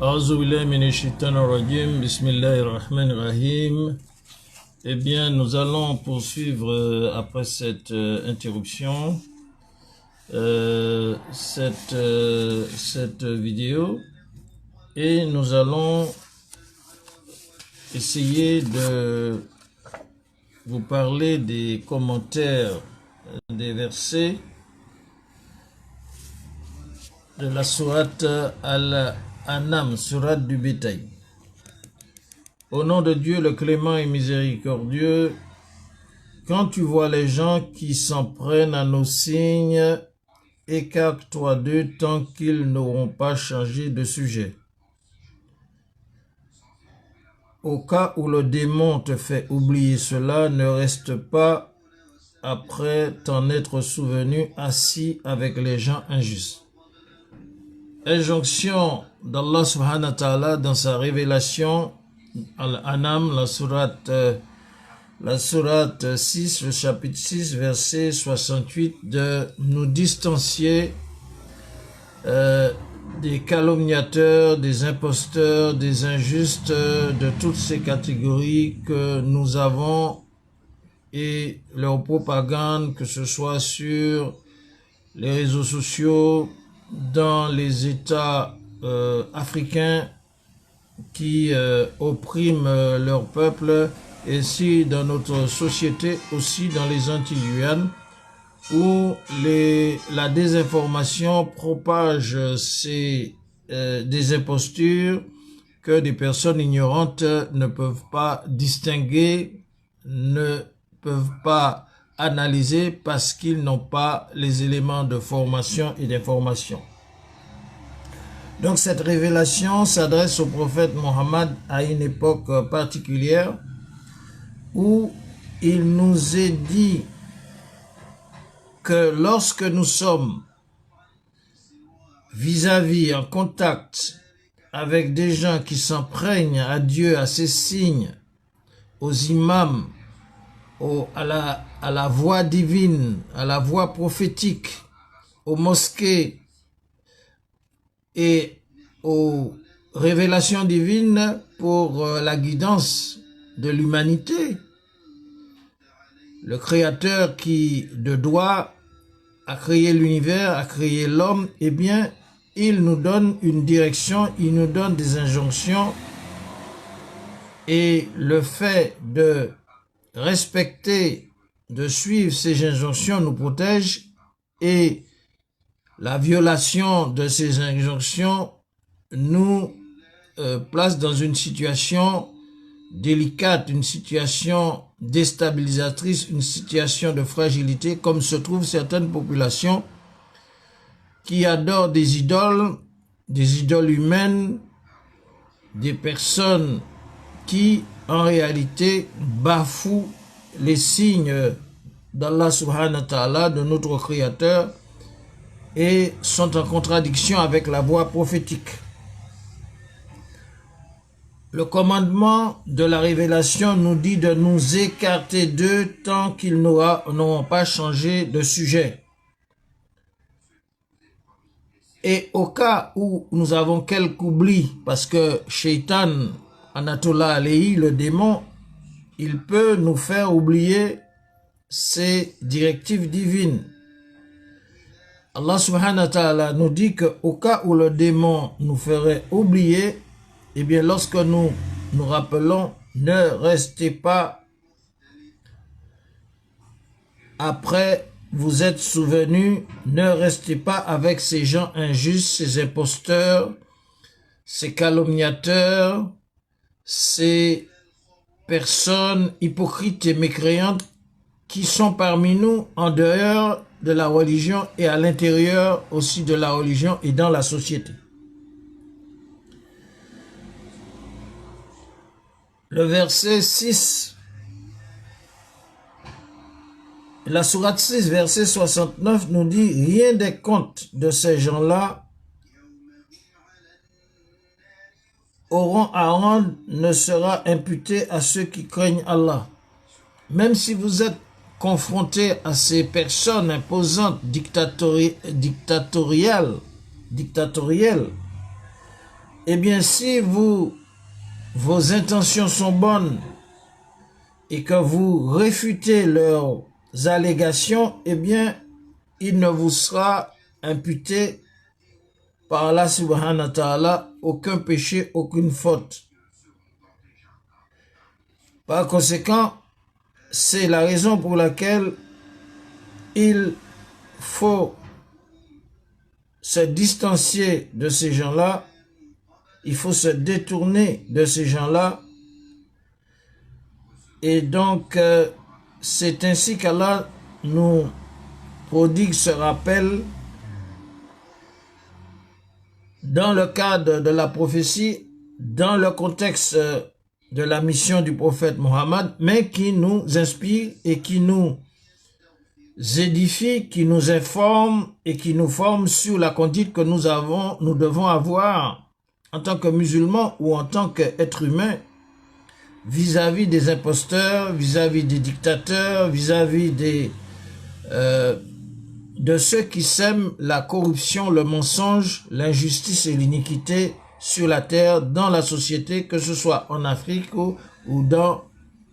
A'udhu billahi minash shaitanir rajim, bismillahir rahmanir rahim. Eh bien, nous allons poursuivre après cette interruption cette vidéo et nous allons essayer de vous parler des commentaires des versets de la sourate Al-An'am, sourate du bétail. Au nom de Dieu, le clément et miséricordieux, quand tu vois les gens qui s'en prennent à nos signes, écarte-toi d'eux tant qu'ils n'auront pas changé de sujet. Au cas où le démon te fait oublier cela, ne reste pas après t'en être souvenu assis avec les gens injustes. Injonction d'Allah subhanahu wa ta'ala dans sa révélation Al-An'am, la sourate 6, le chapitre 6, verset 68, de nous distancier des calomniateurs, des imposteurs, des injustes, de toutes ces catégories que nous avons et leur propagande, que ce soit sur les réseaux sociaux, dans les États africains qui oppriment leur peuple, et ainsi dans notre société, aussi dans les Antilles-Guyane, où la désinformation propage ces des impostures que des personnes ignorantes ne peuvent pas distinguer, ne peuvent pas analyser parce qu'ils n'ont pas les éléments de formation et d'information. Donc cette révélation s'adresse au prophète Mohammed à une époque particulière où il nous est dit que lorsque nous sommes vis-à-vis, en contact avec des gens qui s'empreignent à Dieu, à ses signes, aux imams, à la voix divine, à la voix prophétique, aux mosquées et aux révélations divines pour la guidance de l'humanité. Le Créateur qui, de droit, a créé l'univers, a créé l'homme, eh bien, il nous donne une direction, il nous donne des injonctions, et le fait de respecter, de suivre ces injonctions nous protège, et la violation de ces injonctions nous place dans une situation délicate, une situation déstabilisatrice, une situation de fragilité, comme se trouvent certaines populations qui adorent des idoles humaines, des personnes qui, en réalité, bafouent les signes d'Allah subhanahu wa ta'ala, de notre Créateur, et sont en contradiction avec la voie prophétique. Le commandement de la révélation nous dit de nous écarter d'eux tant qu'ils n'auront pas changé de sujet. Et au cas où nous avons quelque oubli, parce que Shaitan, Anatola Alayhi, le démon, il peut nous faire oublier ces directives divines. Allah subhanahu wa ta'ala nous dit qu'au cas où le démon nous ferait oublier, eh bien lorsque nous nous rappelons, ne restez pas après vous êtes souvenus, ne restez pas avec ces gens injustes, ces imposteurs, ces calomniateurs, ces personnes hypocrites et mécréantes qui sont parmi nous en dehors de la religion et à l'intérieur aussi de la religion et dans la société. Le verset 6, la sourate 6, verset 69 nous dit « Rien des comptes de ces gens-là auront à rendre ne sera imputé à ceux qui craignent Allah. » Même si vous êtes confronté à ces personnes imposantes, dictatoriales, eh bien si vos intentions sont bonnes et que vous réfutez leurs allégations, eh bien il ne vous sera imputé par Allah subhanahu wa ta'ala aucun péché, aucune faute. Par conséquent, c'est la raison pour laquelle il faut se distancier de ces gens-là, il faut se détourner de ces gens-là. Et donc, c'est ainsi qu'Allah nous prodigue ce rappel dans le cadre de la prophétie, dans le contexte de la mission du prophète Mohammed, mais qui nous inspire et qui nous édifie, qui nous informe et qui nous forme sur la conduite que nous devons avoir en tant que musulmans ou en tant qu'êtres humains vis-à-vis des imposteurs, vis-à-vis des dictateurs, vis-à-vis de ceux qui sèment la corruption, le mensonge, l'injustice et l'iniquité sur la terre, dans la société, que ce soit en Afrique ou dans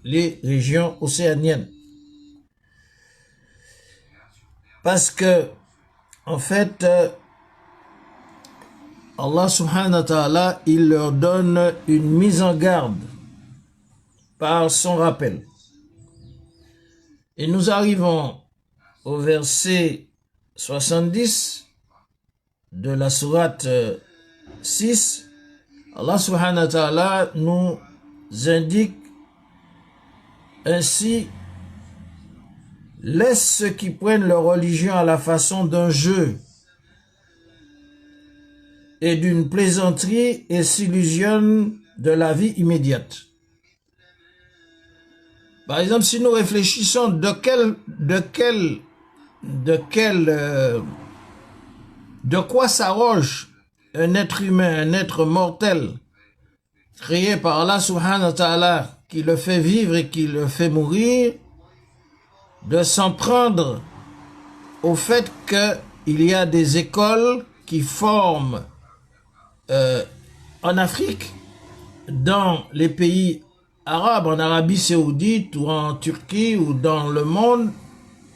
les régions océaniennes. Parce que, en fait, Allah subhanahu wa ta'ala, il leur donne une mise en garde par son rappel. Et nous arrivons au verset 70 de la sourate 6. Allah subhanahu wa ta'ala nous indique ainsi: laisse ceux qui prennent leur religion à la façon d'un jeu et d'une plaisanterie et s'illusionnent de la vie immédiate. Par exemple, si nous réfléchissons de quoi s'arroge un être humain, un être mortel, créé par Allah subhanahu wa ta'ala, qui le fait vivre et qui le fait mourir, de s'en prendre au fait qu'il y a des écoles qui forment en Afrique, dans les pays arabes, en Arabie Saoudite ou en Turquie ou dans le monde,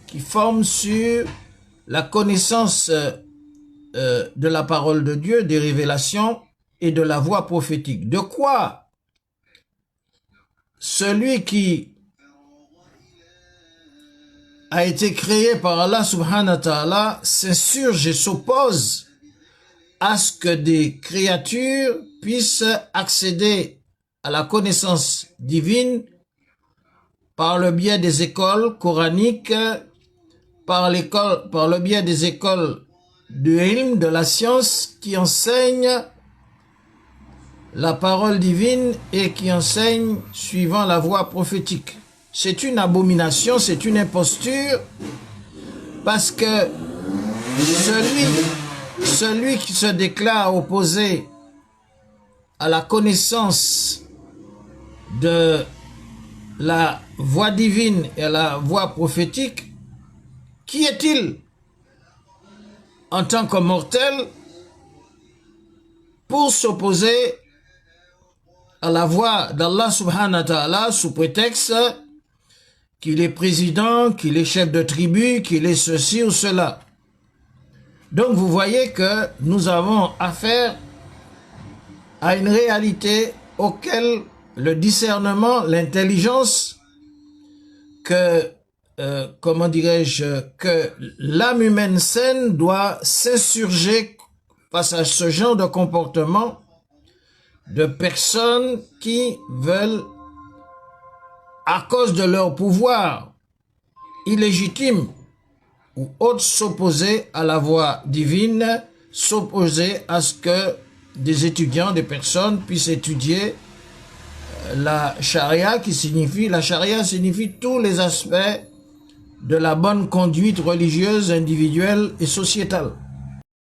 qui forment sur la connaissance de la parole de Dieu, des révélations et de la voix prophétique. De quoi celui qui a été créé par Allah subhanahu wa ta'ala s'insurge et s'oppose à ce que des créatures puissent accéder à la connaissance divine par le biais des écoles coraniques, par le biais des écoles du ilm, de la science, qui enseignent la parole divine et qui enseignent suivant la voie prophétique. C'est une abomination, c'est une imposture, parce que celui qui se déclare opposé à la connaissance de la voix divine et à la voix prophétique, qui est-il en tant que mortel pour s'opposer à la voix d'Allah subhanahu wa ta'ala sous prétexte qu'il est président, qu'il est chef de tribu, qu'il est ceci ou cela? Donc vous voyez que nous avons affaire à une réalité auquel le discernement, l'intelligence, que l'âme humaine saine doit s'insurger face à ce genre de comportement de personnes qui veulent, à cause de leur pouvoir illégitime ou autre, s'opposer à la voie divine, s'opposer à ce que des étudiants, des personnes puissent étudier la charia, la charia signifie tous les aspects de la bonne conduite religieuse, individuelle et sociétale.